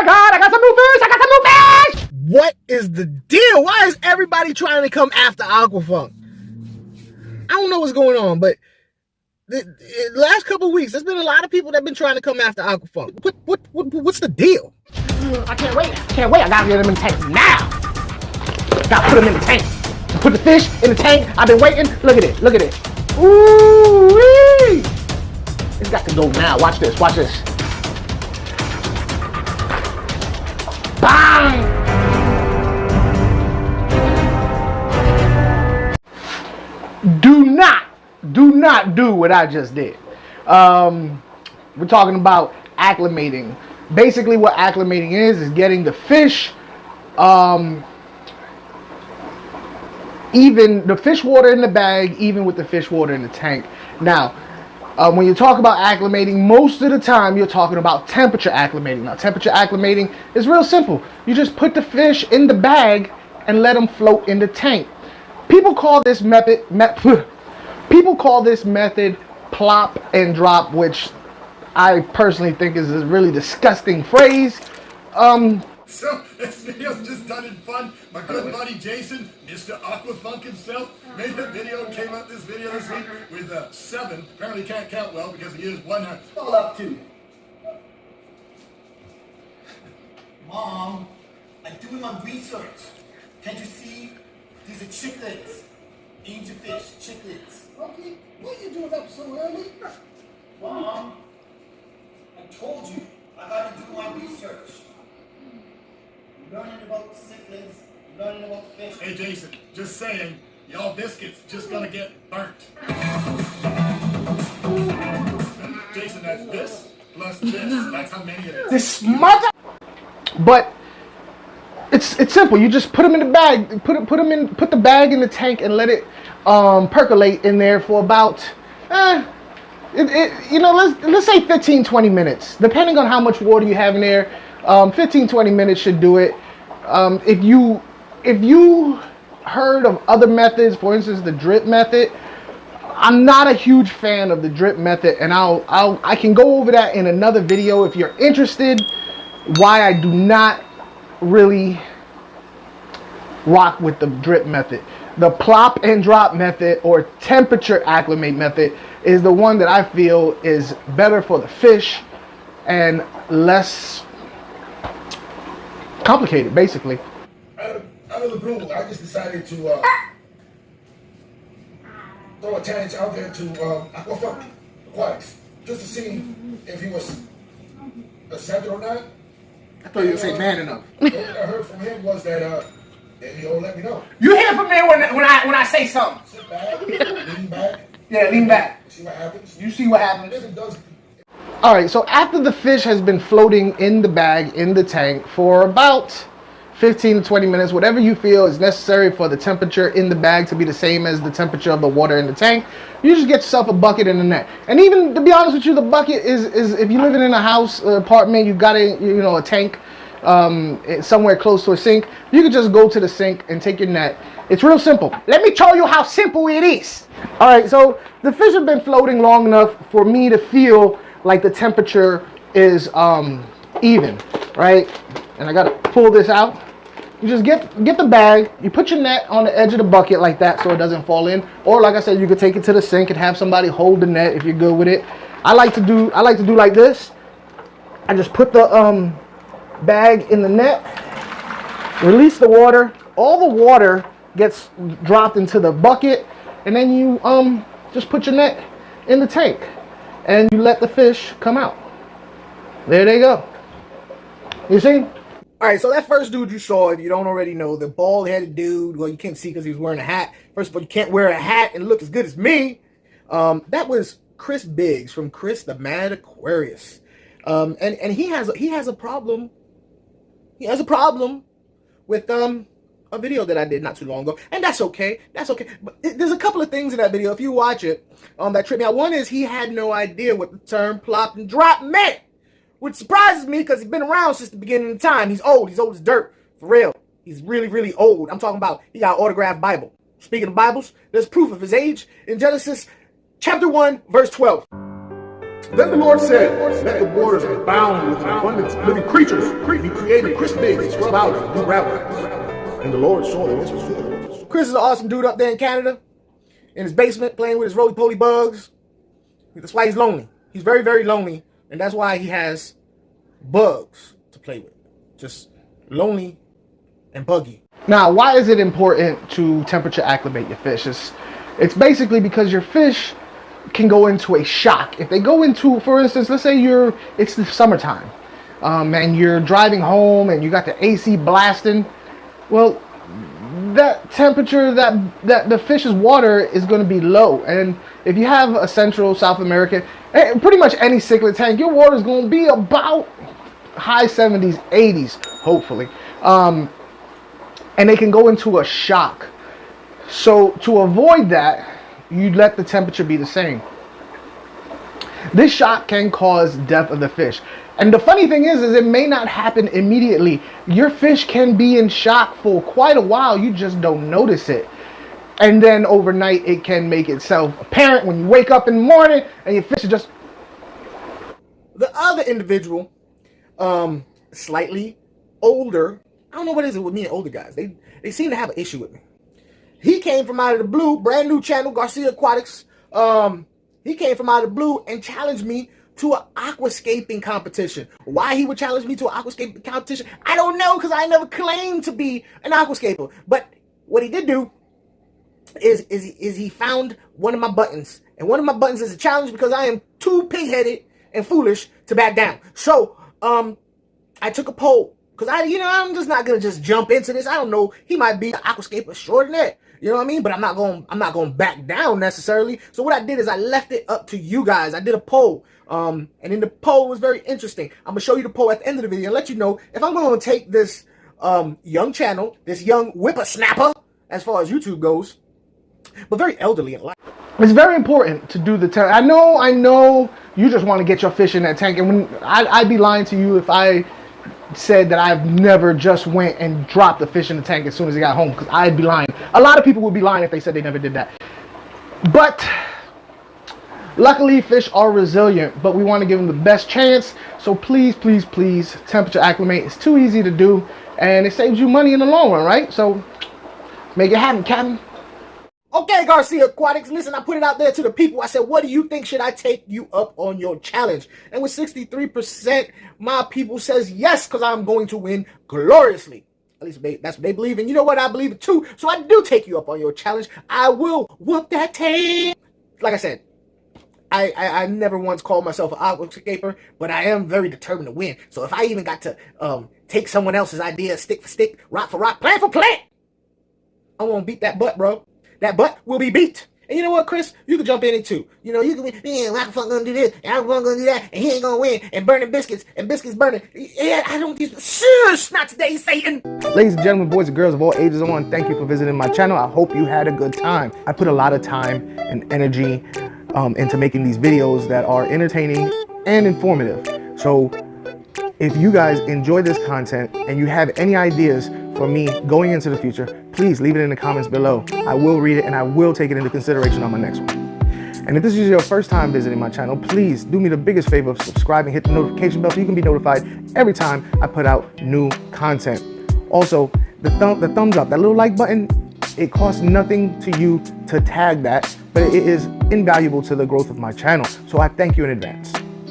my God, I got some new fish! I got some new fish! What is the deal? Why is everybody trying to come after Aquafunk? I don't know what's going on, but the last couple of weeks, there's been a lot of people that have been trying to come after Aquafunk. What's the deal? I can't wait. I can't wait. I gotta get them in the tank now. Gotta put them in the tank. Put the fish in the tank. I've been waiting. Look at it. Look at it. Ooh-wee! It's got to go now. Watch this. Watch this. Bang! Do not do what I just did. We're talking about acclimating. Basically what acclimating is getting the fish, even the fish water in the bag, even with the fish water in the tank. Now, when you talk about acclimating, most of the time you're talking about temperature acclimating. Now, temperature acclimating is real simple. You just put the fish in the bag and let them float in the tank. People call this method plop and drop, which I personally think is a really disgusting phrase. So, this video's just done in fun. My good buddy Jason, Mr. Aquafunk himself, made a video, came out this video this week with 7. Apparently can't count well because he is 100. All up to. Mom, I'm doing my research. Can't you see? These are chicklets. Angelfish, chicklets. Okay, what are you doing up so early? Mom, I told you I got to do my research. Learning about cichlids, learning about fish. Hey Jason, just saying, y'all biscuits just gonna get burnt. Jason, that's this plus this. That's how many it is. This mother. But it's simple. You just put them in the bag. Put the bag in the tank and let it percolate in there for about let's say 15-20 minutes, depending on how much water you have in there. 15-20 minutes should do it. If you heard of other methods, for instance the drip method, I'm not a huge fan of the drip method, and I can go over that in another video if you're interested. Why I do not really rock with the drip method. The plop and drop method, or temperature acclimate method, is the one that I feel is better for the fish and less complicated, basically. Out of the blue, I just decided to throw a challenge out there to Aquafunk, Aquatics, just to see if he was accepted or not. I thought you would say man enough. What I heard from him was that he'll let me know. You hear from me when I say something. Sit back, lean back. Yeah, lean back. See what happens. You see what happens. If it does. All right, so after the fish has been floating in the bag, in the tank, for about 15 to 20 minutes, whatever you feel is necessary for the temperature in the bag to be the same as the temperature of the water in the tank, you just get yourself a bucket and a net. And even, to be honest with you, the bucket is if you're living in a house, apartment, you got a tank somewhere close to a sink, you can just go to the sink and take your net. It's real simple. Let me show you how simple it is. All right, so the fish have been floating long enough for me to feel like the temperature is even, right? And I gotta pull this out. You just get the bag, you put your net on the edge of the bucket like that so it doesn't fall in. Or like I said, you could take it to the sink and have somebody hold the net if you're good with it. I like to do like this. I just put the bag in the net, release the water. All the water gets dropped into the bucket, and then you just put your net in the tank and you let the fish come out. There they go. You see? All right, so that first dude you saw, if you don't already know, the bald-headed dude, well, you can't see because he was wearing a hat. First of all, you can't wear a hat and look as good as me. That was Chris Biggs from Chris the Mad Aquarius. And he has a problem. He has a problem with a video that I did not too long ago, and that's okay. That's okay. But there's a couple of things in that video, if you watch it, that trip me out. One is he had no idea what the term plop and drop meant, which surprises me because he's been around since the beginning of time. He's old as dirt, for real. He's really, really old. I'm talking about he got an autographed Bible. Speaking of Bibles, there's proof of his age in Genesis chapter 1, verse 12. Then the Lord said, let the waters abound with an abundance of living creatures. He created Chris Biggs, scrub out, and do rabble. And the Lord saw that this was good. Chris is an awesome dude up there in Canada, in his basement, playing with his roly-poly bugs. That's why he's lonely. He's very, very lonely, and that's why he has bugs to play with. Just lonely and buggy. Now, why is it important to temperature acclimate your fish? It's basically because your fish can go into a shock. If they go into, for instance, let's say it's the summertime, and you're driving home and you got the AC blasting, well, that temperature, that the fish's water is going to be low. And if you have a Central South American, pretty much any cichlid tank, your water is going to be about high 70s, 80s, hopefully. And they can go into a shock. So to avoid that, you let the temperature be the same. This shock can cause death of the fish. And the funny thing is it may not happen immediately. Your fish can be in shock for quite a while. You just don't notice it. And then overnight, it can make itself apparent when you wake up in the morning and your fish is just... The other individual, slightly older, I don't know what is it with me and older guys. They seem to have an issue with me. He came from out of the blue, brand new channel, GARCIA Aquatics. He came from out of the blue and challenged me to an aquascaping competition. Why he would challenge me to an aquascaping competition, I don't know, because I never claimed to be an aquascaper. But what he did do is he found one of my buttons. And one of my buttons is a challenge because I am too pig-headed and foolish to back down. So, I took a poll. Because I'm just not gonna just jump into this. I don't know. He might be an aquascaper extraordinaire. You know what I mean? But I'm not going back down necessarily. So what I did is I left it up to you guys. I did a poll. And in the poll was very interesting. I'm gonna show you the poll at the end of the video and let you know if I'm gonna take this young channel, this young whippersnapper, as far as YouTube goes, but very elderly in life. It's very important to do the tank. I know you just want to get your fish in that tank, and when I'd be lying to you if I said that I've never just went and dropped the fish in the tank as soon as he got home, because I'd be lying. A lot of people would be lying if they said they never did that. But luckily fish are resilient, but we want to give them the best chance. So please, please, please temperature acclimate. It's too easy to do and it saves you money in the long run, right? So make it happen, Captain. Okay, GARCIA Aquatics, listen, I put it out there to the people. I said, what do you think? Should I take you up on your challenge? And with 63%, my people says yes, because I'm going to win gloriously. At least that's what they believe. And you know what? I believe it too. So I do take you up on your challenge. I will whoop that tail. Like I said, I never once called myself an aquascaper, but I am very determined to win. So if I even got to take someone else's idea, stick for stick, rock for rock, plant for plant, I won't beat that butt, bro. That butt will be beat. And you know what, Chris? You can jump in it too. You know, you can be, man, I'm gonna do this, and I'm gonna do that, and he ain't gonna win, and burning biscuits, and biscuits burning. Yeah, I don't use, shush, not today, Satan. Ladies and gentlemen, boys and girls of all ages, I want to thank you for visiting my channel. I hope you had a good time. I put a lot of time and energy into making these videos that are entertaining and informative. So if you guys enjoy this content and you have any ideas for me going into the future, please leave it in the comments below. I will read it and I will take it into consideration on my next one. And if this is your first time visiting my channel, please do me the biggest favor of subscribing, hit the notification bell so you can be notified every time I put out new content. Also, the thumbs up, that little like button, it costs nothing to you to tag that, but it is invaluable to the growth of my channel. So I thank you in advance.